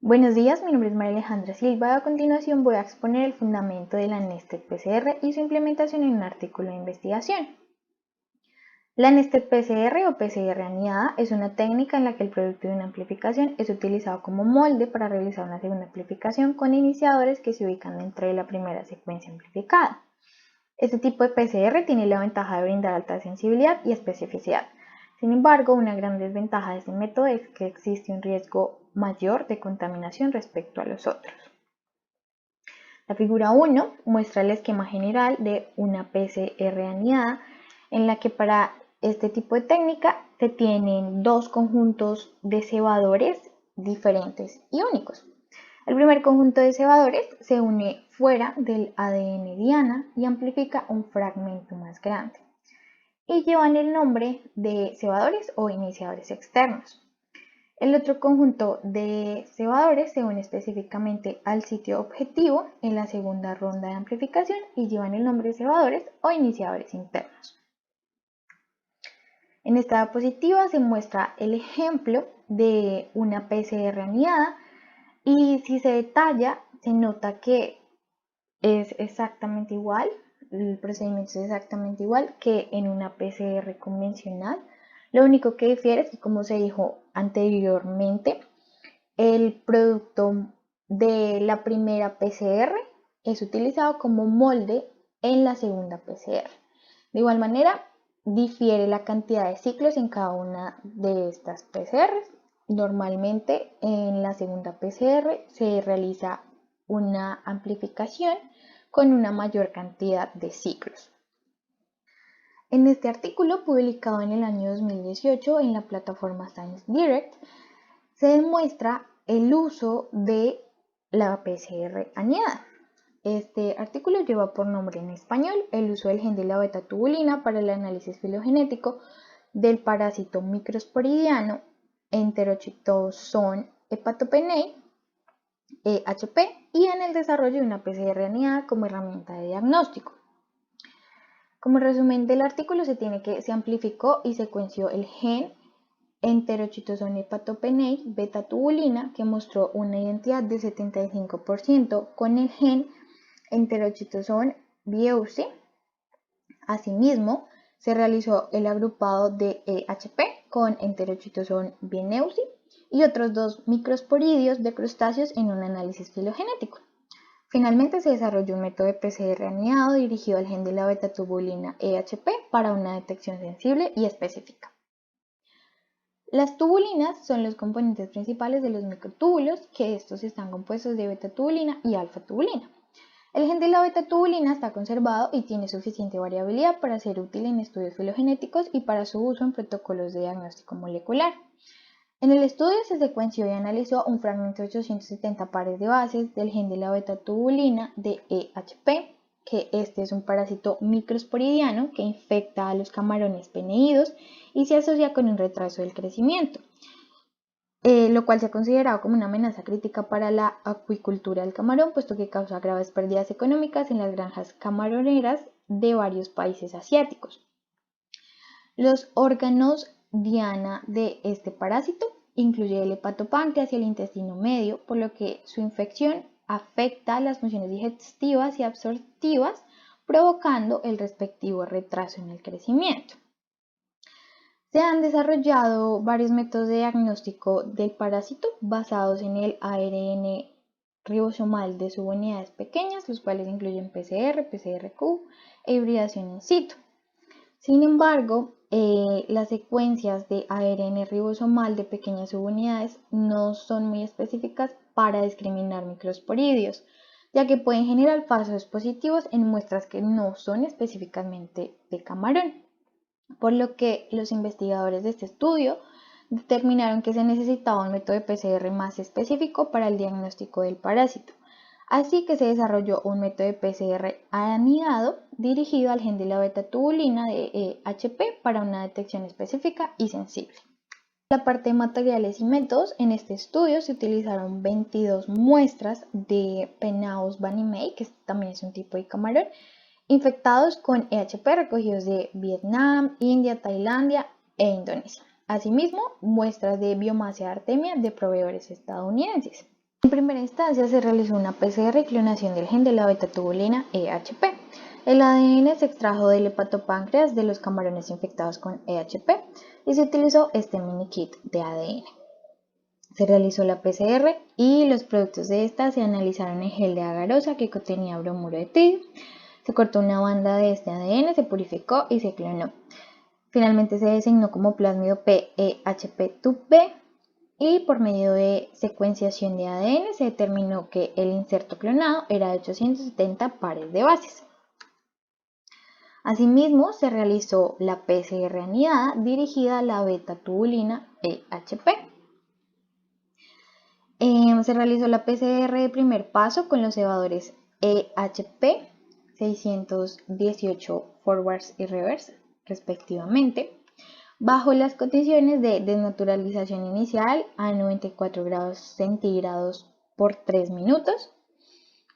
Buenos días, mi nombre es María Alejandra Silva y a continuación voy a exponer el fundamento de la Nested PCR y su implementación en un artículo de investigación. La Nested PCR o PCR anidada es una técnica en la que el producto de una amplificación es utilizado como molde para realizar una segunda amplificación con iniciadores que se ubican dentro de la primera secuencia amplificada. Este tipo de PCR tiene la ventaja de brindar alta sensibilidad y especificidad. Sin embargo, una gran desventaja de este método es que existe un riesgo mayor de contaminación respecto a los otros. La figura 1 muestra el esquema general de una PCR anidada en la que para este tipo de técnica se tienen dos conjuntos de cebadores diferentes y únicos. El primer conjunto de cebadores se une fuera del ADN diana y amplifica un fragmento más grande y llevan el nombre de cebadores o iniciadores externos. El otro conjunto de cebadores se une específicamente al sitio objetivo en la segunda ronda de amplificación y llevan el nombre de cebadores o iniciadores internos. En esta diapositiva se muestra el ejemplo de una PCR anidada y si se detalla se nota que es exactamente igual, el procedimiento es exactamente igual que en una PCR convencional. Lo único que difiere es que, como se dijo anteriormente, el producto de la primera PCR es utilizado como molde en la segunda PCR. De igual manera, difiere la cantidad de ciclos en cada una de estas PCRs. Normalmente en la segunda PCR se realiza una amplificación con una mayor cantidad de ciclos. En este artículo publicado en el año 2018 en la plataforma Science Direct, se demuestra el uso de la PCR anidada. Este artículo lleva por nombre en español el uso del gen de la beta-tubulina para el análisis filogenético del parásito microsporidiano Enterocytoson hepatopenei (EHP) y en el desarrollo de una PCR anidada como herramienta de diagnóstico. Como resumen del artículo se amplificó y secuenció el gen Enterocytoson hepatopenei beta-tubulina que mostró una identidad de 75% con el gen Enterocytoson bieusi. Asimismo, se realizó el agrupado de EHP con Enterocytoson bieneusi y otros dos microsporidios de crustáceos en un análisis filogenético. Finalmente se desarrolló un método de PCR anidado dirigido al gen de la beta-tubulina EHP para una detección sensible y específica. Las tubulinas son los componentes principales de los microtúbulos, que estos están compuestos de beta-tubulina y alfa-tubulina. El gen de la beta-tubulina está conservado y tiene suficiente variabilidad para ser útil en estudios filogenéticos y para su uso en protocolos de diagnóstico molecular. En el estudio se secuenció y analizó un fragmento de 870 pares de bases del gen de la beta-tubulina de EHP, que este es un parásito microsporidiano que infecta a los camarones peneídos y se asocia con un retraso del crecimiento, lo cual se ha considerado como una amenaza crítica para la acuicultura del camarón, puesto que causa graves pérdidas económicas en las granjas camaroneras de varios países asiáticos. Los órganos diana de este parásito incluye el hepatopáncreas y el intestino medio, por lo que su infección afecta las funciones digestivas y absortivas, provocando el respectivo retraso en el crecimiento. Se han desarrollado varios métodos de diagnóstico del parásito basados en el ARN ribosomal de subunidades pequeñas, los cuales incluyen PCR, PCR-Q e hibridación in situ. Sin embargo, las secuencias de ARN ribosomal de pequeñas subunidades no son muy específicas para discriminar microsporidios, ya que pueden generar falsos positivos en muestras que no son específicamente de camarón, por lo que los investigadores de este estudio determinaron que se necesitaba un método de PCR más específico para el diagnóstico del parásito. Así que se desarrolló un método de PCR anidado dirigido al gen de la beta-tubulina de EHP para una detección específica y sensible. En la parte de materiales y métodos, en este estudio se utilizaron 22 muestras de Penaos banimei, que también es un tipo de camarón, infectados con EHP recogidos de Vietnam, India, Tailandia e Indonesia. Asimismo, muestras de biomasa de artemia de proveedores estadounidenses. En primera instancia se realizó una PCR y clonación del gen de la beta-tubulina EHP. El ADN se extrajo del hepatopáncreas de los camarones infectados con EHP y se utilizó este mini kit de ADN. Se realizó la PCR y los productos de esta se analizaron en gel de agarosa que contenía bromuro de tidio. Se cortó una banda de este ADN, se purificó y se clonó. Finalmente se designó como plásmido PEHP-TUB-B y por medio de secuenciación de ADN se determinó que el inserto clonado era de 870 pares de bases. Asimismo, se realizó la PCR anidada dirigida a la beta-tubulina EHP. Se realizó la PCR de primer paso con los cebadores EHP 618 forwards y reverse, respectivamente, bajo las condiciones de desnaturalización inicial a 94 grados centígrados por 3 minutos,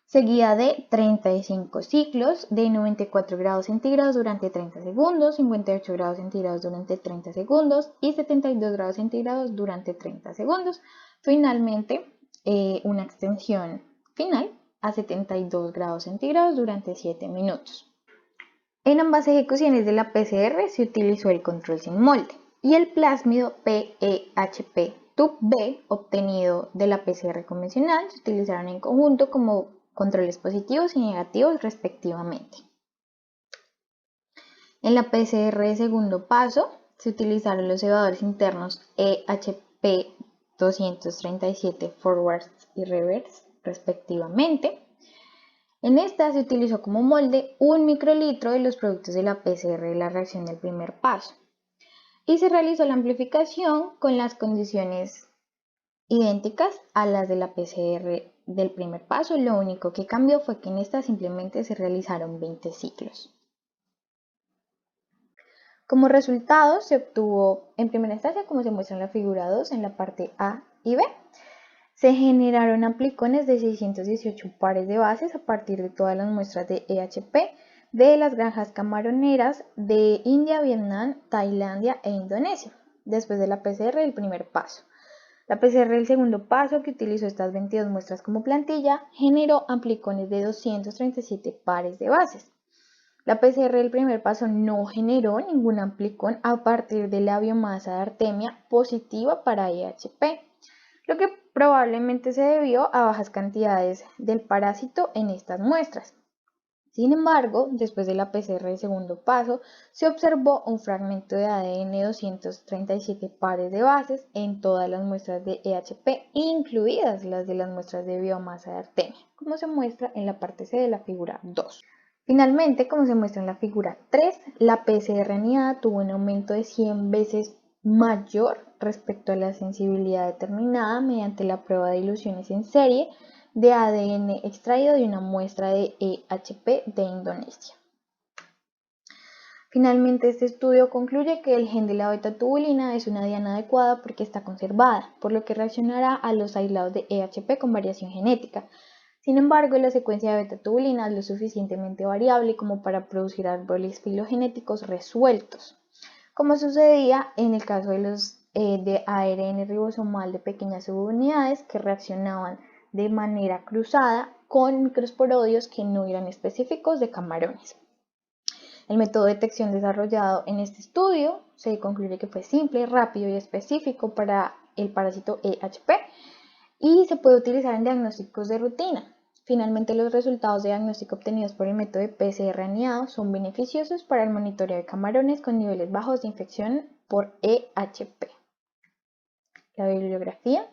seguida de 35 ciclos de 94 grados centígrados durante 30 segundos, 58 grados centígrados durante 30 segundos y 72 grados centígrados durante 30 segundos. Finalmente, una extensión final a 72 grados centígrados durante 7 minutos. En ambas ejecuciones de la PCR se utilizó el control sin molde y el plásmido PEHP-TUB-B obtenido de la PCR convencional se utilizaron en conjunto como controles positivos y negativos respectivamente. En la PCR de segundo paso se utilizaron los cebadores internos EHP 237 forwards y reverse respectivamente. En esta se utilizó como molde 1 microlitro de los productos de la PCR de la reacción del primer paso y se realizó la amplificación con las condiciones idénticas a las de la PCR del primer paso. Lo único que cambió fue que en esta simplemente se realizaron 20 ciclos. Como resultado se obtuvo en primera instancia, como se muestra en la figura 2, en la parte A y B, se generaron amplicones de 618 pares de bases a partir de todas las muestras de EHP de las granjas camaroneras de India, Vietnam, Tailandia e Indonesia, después de la PCR del primer paso. La PCR del segundo paso, que utilizó estas 22 muestras como plantilla, generó amplicones de 237 pares de bases. La PCR del primer paso no generó ningún amplicón a partir de la biomasa de artemia positiva para EHP, lo que probablemente se debió a bajas cantidades del parásito en estas muestras. Sin embargo, después de la PCR del segundo paso, se observó un fragmento de ADN de 237 pares de bases en todas las muestras de EHP, incluidas las de las muestras de biomasa de artemia, como se muestra en la parte C de la figura 2. Finalmente, como se muestra en la figura 3, la PCR anidada tuvo un aumento de 100 veces mayor respecto a la sensibilidad determinada mediante la prueba de diluciones en serie de ADN extraído de una muestra de EHP de Indonesia. Finalmente, este estudio concluye que el gen de la beta-tubulina es una diana adecuada porque está conservada, por lo que reaccionará a los aislados de EHP con variación genética. Sin embargo, la secuencia de beta-tubulina es lo suficientemente variable como para producir árboles filogenéticos resueltos, como sucedía en el caso de los de ARN ribosomal de pequeñas subunidades que reaccionaban de manera cruzada con microsporodios que no eran específicos de camarones. El método de detección desarrollado en este estudio se concluye que fue simple, rápido y específico para el parásito EHP y se puede utilizar en diagnósticos de rutina. Finalmente, los resultados de diagnóstico obtenidos por el método de PCR anidado son beneficiosos para el monitoreo de camarones con niveles bajos de infección por EHP. La bibliografía